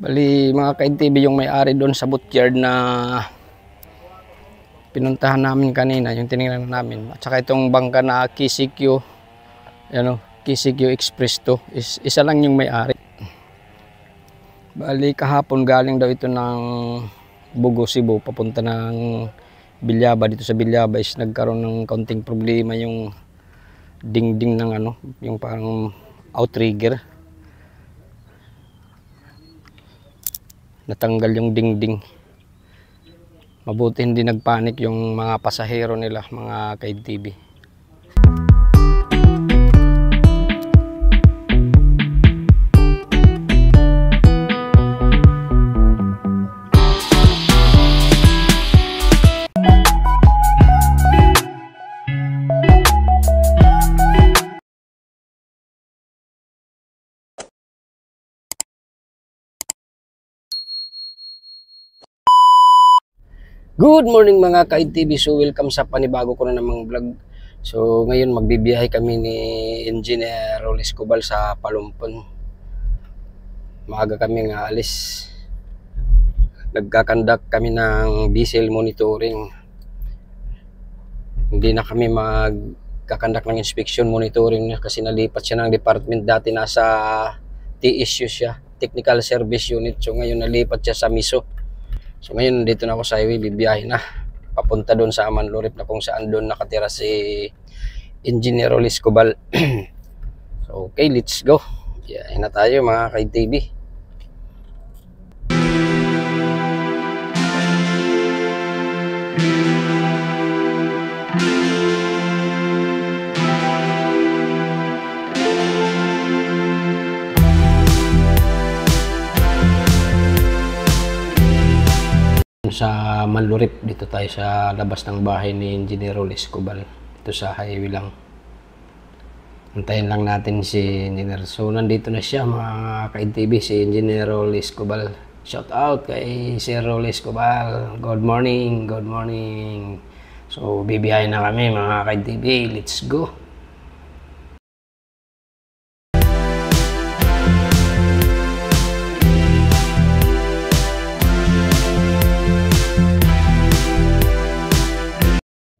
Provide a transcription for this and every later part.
Bali mga ka-NTV, yung may-ari doon sa bootyard na pinuntahan namin kanina, yung tinignan namin. At saka itong bangka na KCQ, ano, KCQ Express to, isa lang yung may-ari. Bali kahapon galing daw ito ng Bugo, Cebu, papunta ng Bilyaba. Dito sa Bilyaba is nagkaroon ng kaunting problema yung dingding ng ano, yung parang outrigger. Natanggal yung dingding. Mabuti hindi nagpanik yung mga pasahero nila, mga ka-NTV. Good morning mga ka-NTV. So welcome sa panibago ko na namang vlog. So ngayon magbibiyahe kami ni Engineer Rolis Cubal sa Palumpon. Maaga kami nga alis. Nagkakandak kami ng diesel monitoring. Hindi na kami magkakandak ng inspection monitoring kasi nalipat siya ng department. Dati nasa TSU siya, Technical Service Unit. So ngayon nalipat siya sa MISO. So ngayon dito na ako sa highway, bibiyahe na papunta doon sa Amanlurip na kung saan doon nakatira si Engineer Rolis Cubal. So okay, let's go. Biyahe na tayo mga ka-NTV. Sa Manlurip, dito tayo sa labas ng bahay ni Engineer Rolis Cubal. Dito sa highway lang. Antayin lang natin si Engineer. So nandito na siya mga ka-NTV, si Engineer Rolis Cubal. Shout out kay Sir Rolis Cubal. Good morning, good morning. So bibiyahe na kami mga ka-NTV. Let's go.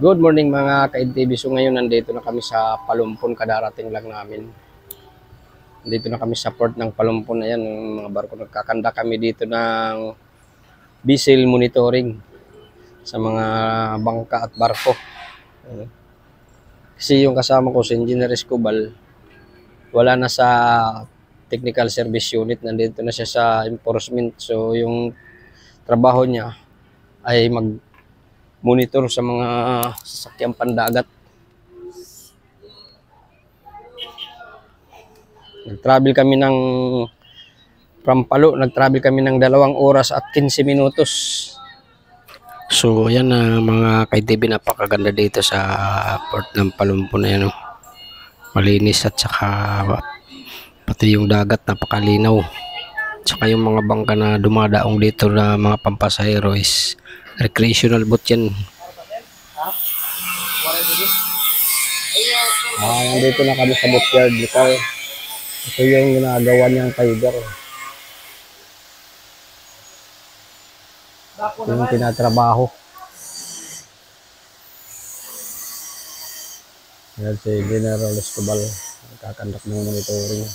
Good morning mga ka-NTV. So ngayon nandito na kami sa Palumpon, kadarating lang namin. Nandito na kami sa port ng Palumpon. Ayan, mga barko. Nagkakanda kami dito ng diesel monitoring sa mga bangka at barko. Kasi yung kasama ko si Engineer Cubal, wala na sa Technical Service Unit. Nandito na siya sa enforcement. So yung trabaho niya ay monitor sa mga sasakyang pandagat. Nag-travel kami ng from Palu, nag-travel kami ng 2 oras at 15 minutos. So yan na mga ka-NTV, napakaganda dito sa port ng Palumpon na yan. Malinis at saka pati yung dagat napakalinaw. Saka yung mga bangka na dumadaong dito na mga pampasahero is recreational boat yan. Nandito na kami sa bootyard. Ito yung ginagawa niyang fiber. Yung tinatrabaho. Yan si Engineer Rolis Cubal. Nagkakandak ng monitoring.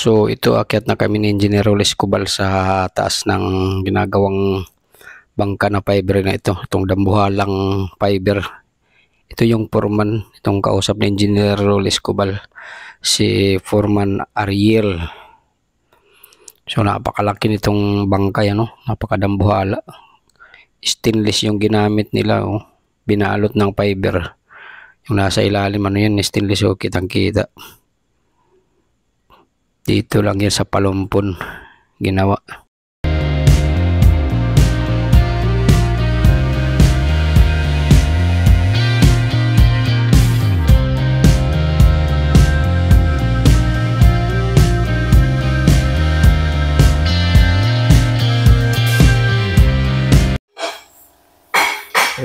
So ito, akyat na kami ni Engineer Rolis Cubal sa taas ng ginagawang bangka na fiber na ito. Itong dambuhalang fiber. Ito yung foreman, itong kausap ni Engineer Rolis Cubal, si Foreman Ariel. So napakalaki nitong bangka yan, napakadambuhala. Stainless yung ginamit nila, binalot ng fiber. Yung nasa ilalim yan, stainless, kitang kita. Dito lang yan sa Palumpon ginawa.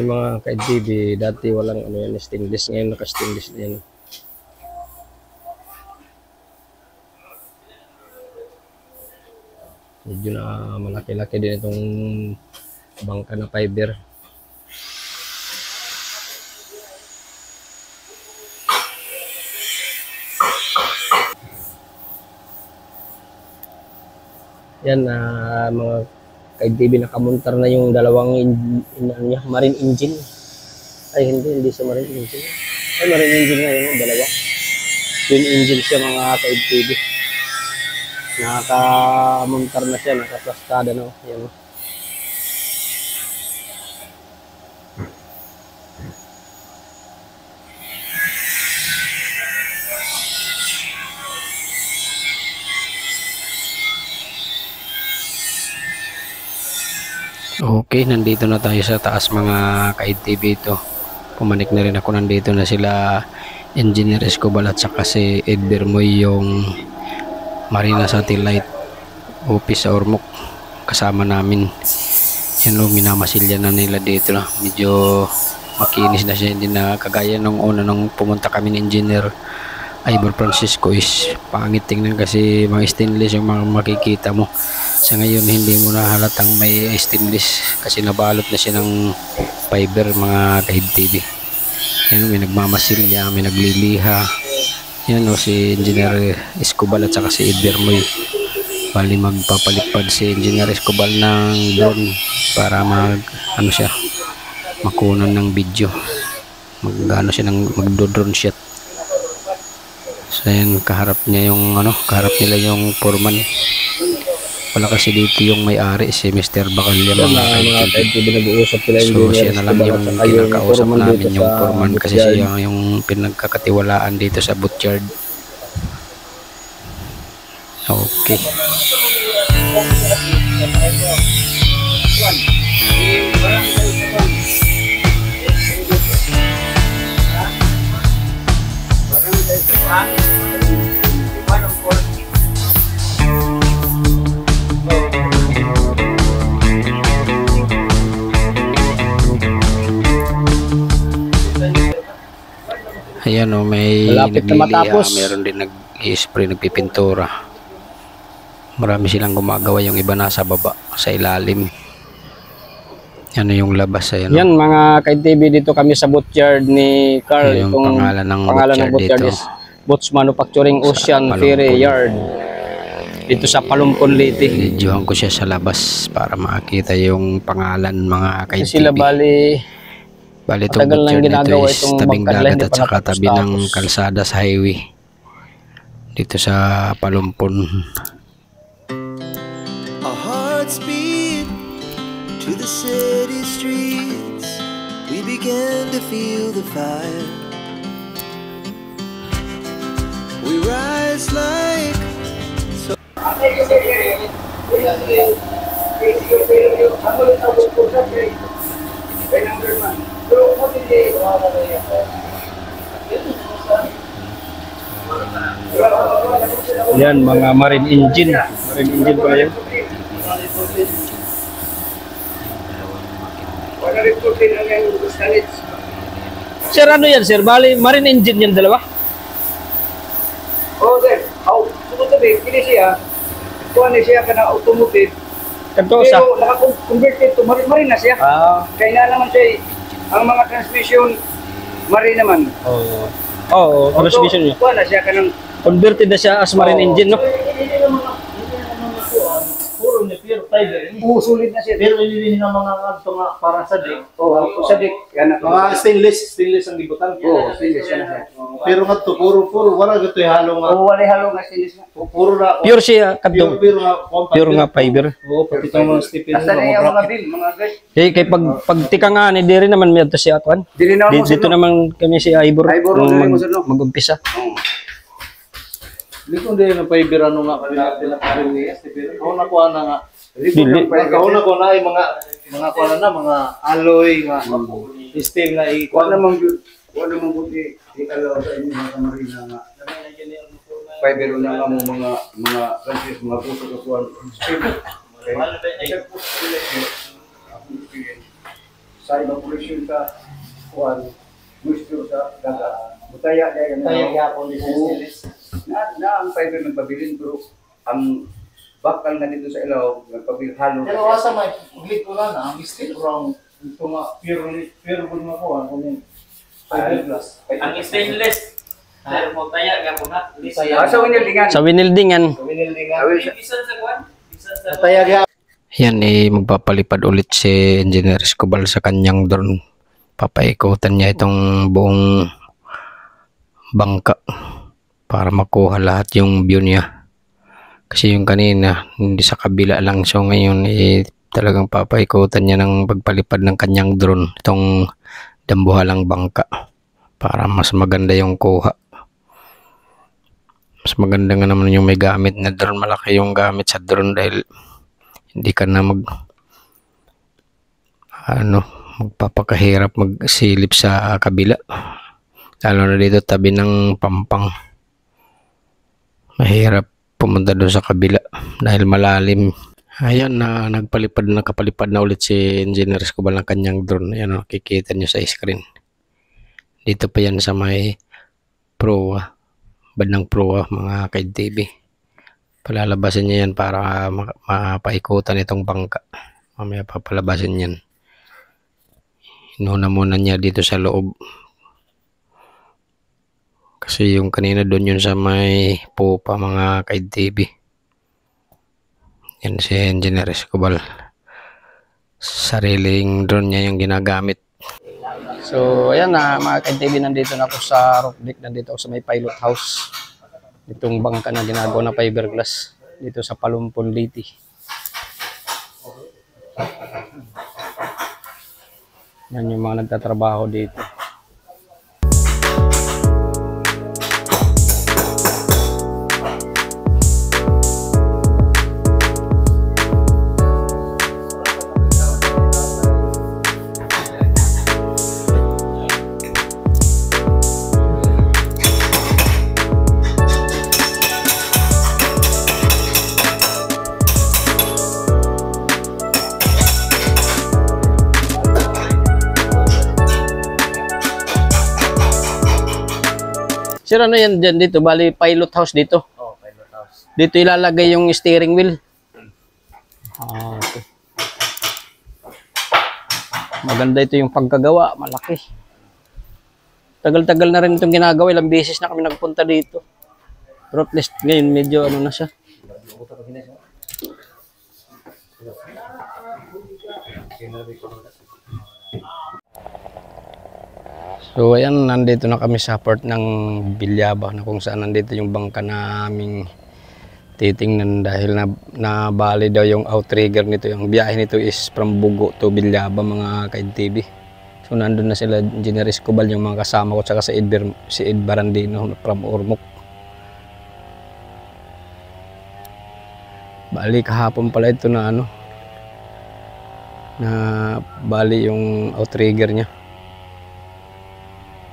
Yan mga ka-TV, dati walang ano yan, stainless, ngayon naka-stainless na yan. Medyo na malaki-laki din itong bangka na fiber. Yan mga ka-TV, nakamontar na yung dalawang marine engine. Ay hindi siya marine engine. Ay marine engine nga yun, dalawa. Twin engine siya mga ka-TV. Nakamontar na siya, nakaplastada na. Yan. Okay, nandito na tayo sa taas mga ka-TV ito. Pumanik na rin ako, nandito na sila Engineer Escobar at saka si Ed Bermoy, yung Marina Satellite office sa Ormoc, kasama namin. Yan o, minamasilya na nila dito na. Medyo makinis na siya, hindi na kagaya nung una nung pumunta kami ni Engineer Ivor Francisco. Is pangit tingnan kasi mga stainless yung mga makikita mo. Sa ngayon hindi mo na halatang may stainless kasi nabalot na siya ng fiber mga ka-TV. Yan, may nagmamasilya, may nagliliha. Yan o, si Engineer Escobar at saka si Ed Bermoy. Bali magpapalipad si Engineer Escobar ng drone para makunan ng video. Magdo-drone shot. So yan, kaharap nila yung foreman. Wala kasi dito yung may-ari, si Mr. Bacalya mga ka-TV. So siya na lang yung kinakausap namin, yung foreman, kasi siya yung pinagkakatiwalaan dito sa butchered. Okay. Ayan o, may nagliliha, meron din nag-spray, nagpipintura. Marami silang gumagawa, yung iba nasa baba, sa ilalim. Yan yung labas. Ayan, yan mga ka-TV, dito kami sa butchered ni Carl. Yung pangalan ng butchered dito is Boots Manufacturing Ocean Ferry Yard. Dito sa Palumpon, Leyte. Videohan ko siya sa labas para makita yung pangalan mga ka-TV. Sila Bali itong butcher nito is tabing dagat at saka tabi ng kalsada sa highway dito sa Palumpon. Our hearts beat to the city streets. We began to feel the fire. We rise like Yan mga marine engine pala yan. Sir, ano yan sir? Bali marine engine yan dalawa? Oo sir, automotive, hindi siya kuha na siya ka na automotive Kanto sa? pero naka-converted to marine na siya. Kaya na naman siya ang mga transmission marine naman. Transmission niya. Kuha na siya ka ng Converted na siya as marine engine, no? puro niya pure fiber. Sulit na siya. Pero ililihin ng mga kanto nga para sa deck. Sa deck. Mga stainless ang libutan. Stainless yan siya. Pero nga to, puro, wala gato yung halo nga. Wala halo nga stainless nga. Puro na. Pure siya, kadto. Pure nga fiber. Oo, pati itong mga stipin. Asa na yung mga bill, mga guys. Kay pagtika nga ni diri naman may ato si Atwan. Dito naman kami si Ivor mag-umpisa. Hindi ko din ang fiber ano nga pinakarin ni stipin. Ako nakuha na nga. Ako na yung mga kuha na mga alloy nga steel na Kuha namang buti ikalaw sa inyo mga kamarina nga. Fiber na nga mo mga countries, mga puso kakuhan. sa evaporation sa kuwan, moisture sa dagat. Butaya dahil Tayo gyapon di stainless. na ang fiber nagpabilin pero ang bakal na dito sa ilaw nagpabilin halo. Pero asa may glit ko na ang steel wrong ito nga pure good mo ko kunin fiberglass. Ang stainless. Pero mo taya gapon na. Sa winildingan. Sa winildingan. Winildingan. Bisan sa kwan? Bisan sa Taya gyapon. Yan magpapalipad ulit si Engineer Escobar sa kanyang drone. Papaikutan niya itong buong bangka para makuha lahat yung view niya. Kasi yung kanina hindi sa kabila lang, so ngayon talagang papaikutan niya ng pagpalipad ng kanyang drone itong dambuhalang bangka para mas maganda yung kuha. Mas maganda nga naman yung may gamit na drone. Malaki yung gamit sa drone dahil hindi ka na magpapakahirap magsilip sa kabila, lalo na dito tabi ng Pampang. Mahirap pumunta doon sa kabila dahil malalim. Ayan na nakapalipad na ulit si Engineer Escobar ng kanyang drone. Ayan, kikita nyo sa screen. Dito pa yan sa may proa, bandang proa mga ka-TV. Palalabasin niya yan para mapaikutan itong bangka. Mamaya papalabasin yan. Inuna muna niya dito sa loob. Kasi yung kanina doon yun sa may pupa mga ka-TV. Yan si Engineer Escobar. Sariling drone niya yung ginagamit. So ayan na mga ka-TV, nandito na ako sa roof deck. Nandito ako sa may pilot house. Itong bangka na ginagawa na fiberglass dito sa Palumpon, Leyte. Yan yung mga nagtatrabaho dito. Sir, ano yan dyan dito? Bali, pilot house dito. Oh, pilot house. Dito ilalagay yung steering wheel. Okay. Maganda ito yung pagkagawa. Malaki. Tagal-tagal na rin itong ginagawa. Ilang beses na kami nagpunta dito. Pero at least ngayon medyo ano na siya. So ayan, nandito na kami sa port ng Bilyaba na kung saan nandito yung bangka naming titingnan dahil nabali daw yung outrigger nito. Yung biyahe nito is from Bugo to Bilyaba mga ka-TV. So nandun na sila Engineer Escobar, yung mga kasama ko, tsaka si Ed Barandino from Ormoc. Bali kahapon pala ito na na bali yung outrigger niya.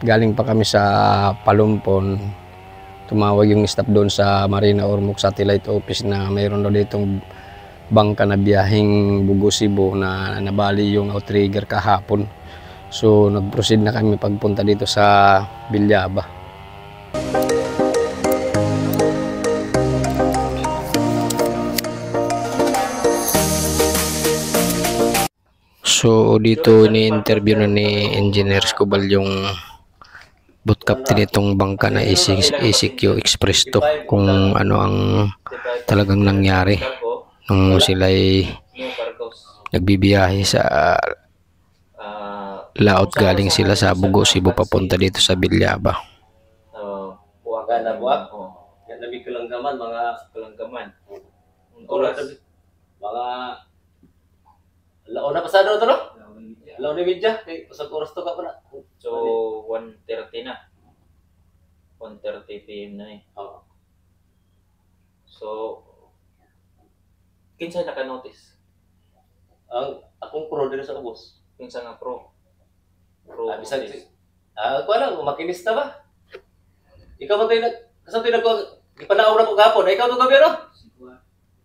Galing pa kami sa Palumpon, tumawag yung staff doon sa Marina Ormoc Satellite Office na mayroon daw ditong bangka na biyaheng Bugo Cebu na nabali yung outrigger kahapon. So nag-proceed na kami pagpunta dito sa Bilyaba. So dito ni-interview na ni Engineer Escobar yung boat captain itong bangka na ECQ Express to, kung ano ang talagang nangyari nung sila'y nagbibiyahe sa laot. Galing sila sa Bugo Cebu papunta dito sa Bilyaba. Buwag ka na buwag. Yan nabi kalanggaman, mga kalanggaman. Oras. Mga laon na pasado ito, no? Laon na media. Pasag oras to ka pa na. So, 1:30 na. 1:30 PM na eh. So, kinsa naka-notice? Ang akong pro din sa boss. Kinsa nga pro? Bisag ako lang, makinista ba? Ikaw ba tayo kasama tayo ipanaaw na ko gapon. Ikaw to gabi, no?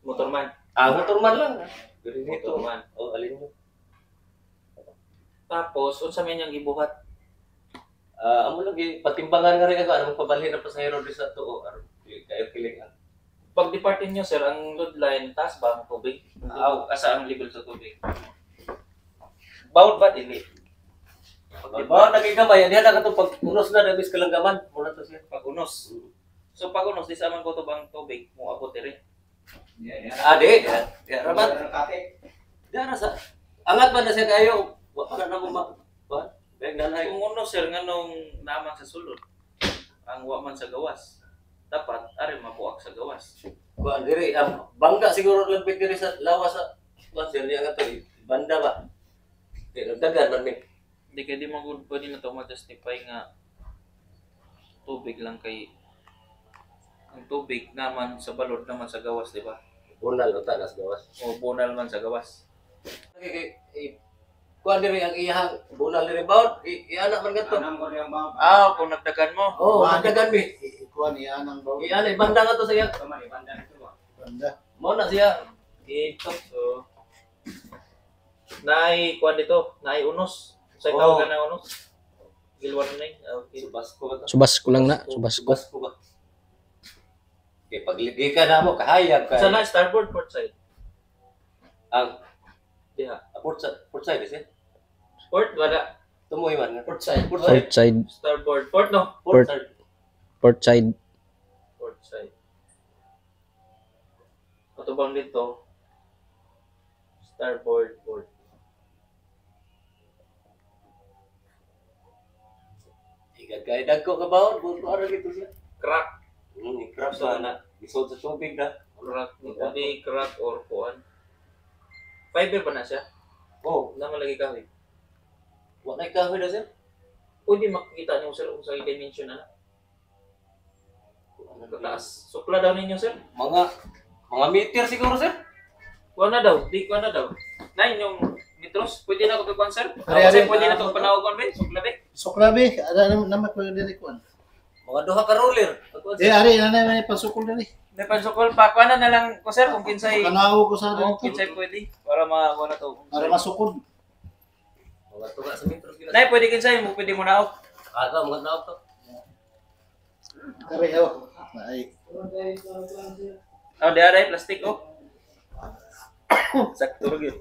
Motorman. Motorman lang. Pero dito. Motorman. Alin mo? Tapos unsa man yang gibuhat? Amo lagi patimbangan nga rin ako anong pabalhin na pasahero di sa tuo aron kayo kiling. Pag depart ninyo sir, ang load line taas ba ang tubig? Asa ang level sa tubig? Bawod ba dili? Ba nagigamay diha na kato pag unos na dabis kalanggaman muna to siya. Pag unos. So pag unos di sa man ko to bang tubig mo abot diri. Di ramat. Di na sa angat ba na siya kayo wa pa na mo ba? Ganay. Kung unos sir nganong naman sa sulod. Ang wa man sa gawas. Dapat ari mabuak sa gawas. Kuan diri ang bangga siguro lang diri sa lawas sa kuan sir niya nga to banda ba. Di dagan man mi. Hindi kaya di magud pwede na to ma-justify nga tubig lang kay ang tubig naman sa balod naman sa gawas, di ba? Bunal uta nas gawas. O bunal man sa gawas. Kuan diri ang iyang bunal diri bawd iana man gadto. Kung nagdagan mo. Oh, dagan mi. Kuan iya nang bawo. Iana banda nga to sa iya. Banda. Mo na siya. Ito. So, naay kuan dito, naay unos. Sa Oo. tawag na unos. Gilwan na okay. Subas ko ba to? Subas ko lang na, subas ko. Subas ko ba? Okay, pagligi ka na mo kahayag ka. Sa na starboard port side. Ang Diha. port side is it? Port wala. Tumoy man nga. Port side. Port side, Starboard port no. Port Port. side. port side. Port side. Katubang dito. Starboard port. Igagaydag ko kabaon, buto ara gito siya. Crack. Crab sa na. Isod sa tubig na. Crack. Hindi crack or kuan. Fiber ba na siya? Oh, Naman lagi kahoy. wala kahoy na siya. Pwede makikita niyo sir kung sa dimension na. Kataas. Sukla daw ninyo sir. Mga meter siguro sir. Kuha na daw. Di kuha na daw. Nine yung metros. Pwede na ako ito sir. Ari, Pwede na ito panawag ko Ben. Sukla Ben. Suklabi, ada naman ko diri kuan. Mga duha ka roller. Ari na may pasukol diri. May pansukol pa. Kuha na lang ko sir kung kinsay. Kanaw ko sa Oo, diri. kinsay pwede. Para mawala to. Para masukod. Mga tuga sa metro gila. Nay, pwede kinsay mo. Pwede mo na ako. Mga naok to. Ari oh. Ay. Oh, di plastic oh. Sakto rin yun.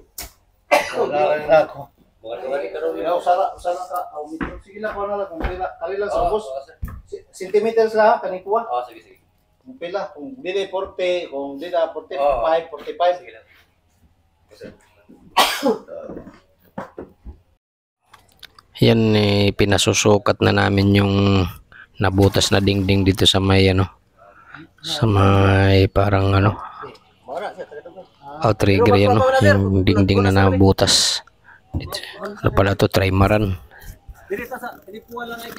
Wala ako. Mga tuga ni ka roller. Usara ka. Metro sige lang ko na lang kung kali lang sa bus. Centimeters lang kani kuha. Sige, sige. Kung pila, kung dili 40, kung dili 45, Oo. 45. Sige lang. Yan pinasusukat na namin yung nabutas na dingding dito sa may sa may parang outrigger yan yung dingding na nabutas dito. Ano pala to, trimaran.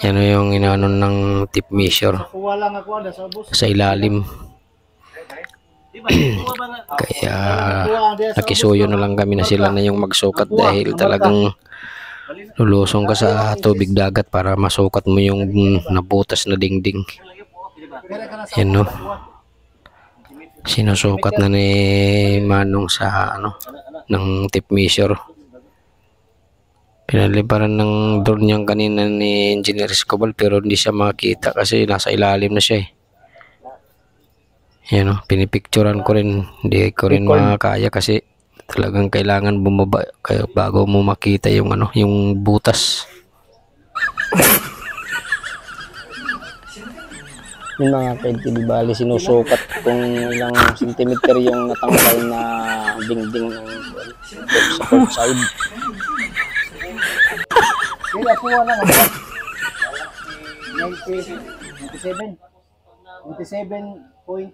Yan yung inaano ng tip measure Kuha lang ako sa bus. sa ilalim. Kaya nakisuyo na lang kami na sila na yung magsukat dahil talagang lulusong ka sa tubig dagat para masukat mo yung nabutas na dingding. Yan no. Sinusukat na ni Manong sa ng tip measure. Pinaliparan ng drone niyang kanina ni Engineer Escobar pero hindi siya makita kasi nasa ilalim na siya eh. Yan o, pinipicturan ko rin. Hindi ko rin makakaya kasi talagang kailangan bumaba kaya bago mo makita yung yung butas. Yung mga kainti, di bali sinusukat kung ilang sentimeter yung natanggal na dingding sa port side. Kaya kuha lang ako. 97. 97.2.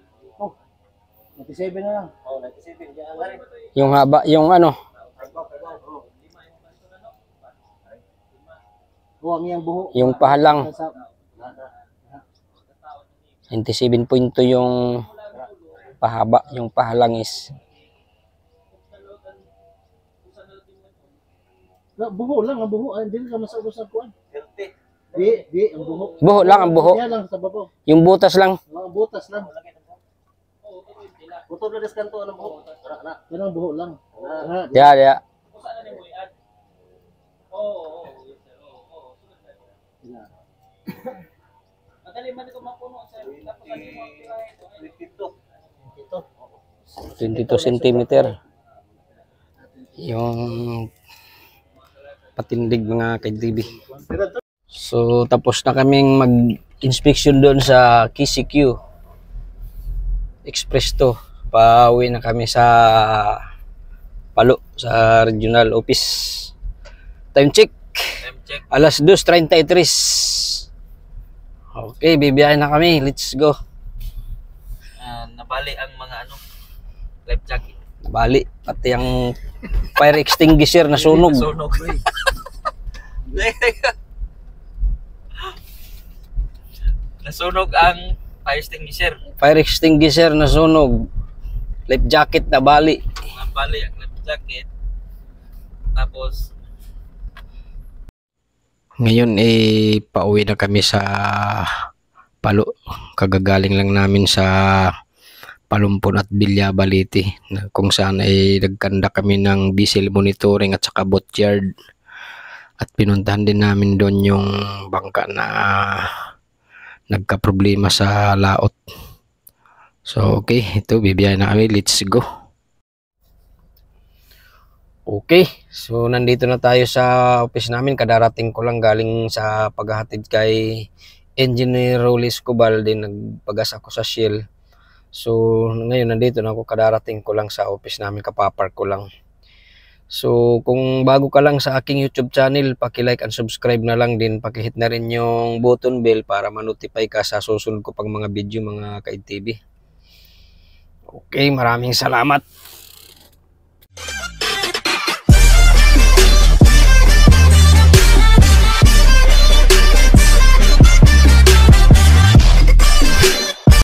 97 na lang. Oh, 97 diyan nga rin. Yung haba, yung Kuha ang iyang buho. yung pahalang. Sa 97.2 yung pahaba, yung pahalang is buho lang, ang buho. Hindi ka masaubos ng kuhan. 30. Di, ang buho. buho lang ang buho. Kaya lang sa babaw. Yung butas lang. Mga butas lang. Buto na deskanto ang buho. Yan ang buho lang. Ya, ya. Madali man ito mapuno sir. Tapos ano mo Dito. 22 centimeter. Yung patindig mga ka-TV. So tapos na kaming mag-inspection doon sa KCQ Express to. Pauwi na kami sa Palo sa regional office. Time check. time check. Alas 2:33. Okay, bibiyahin na kami. Let's go. Nabali ang mga ano, life jacket. Bali, pati ang fire extinguisher na sunog. Sunog. Nasunog ang fire extinguisher. Fire extinguisher na sunog. Life jacket na bali. Nabali ang life jacket. Tapos Ngayon pauwi na kami sa Palo. Kagagaling lang namin sa Palumpon at Bilya Baliti na kung saan nagkanda kami ng diesel monitoring at saka boatyard. At pinuntahan din namin doon yung bangka na nagka-problema sa laot. So okay, ito bibiyahin na kami. Let's go. Okay, so nandito na tayo sa office namin. Kadarating ko lang galing sa paghahatid kay Engineer Rolis Cubal, din nagpagas ako sa Shell. So ngayon nandito na ako, kadarating ko lang sa office namin, kapapark ko lang. So kung bago ka lang sa aking YouTube channel, paki-like and subscribe na lang din, paki-hit na rin yung button bell para ma-notify ka sa susunod ko pang mga video mga ka-TV. Okay, maraming salamat.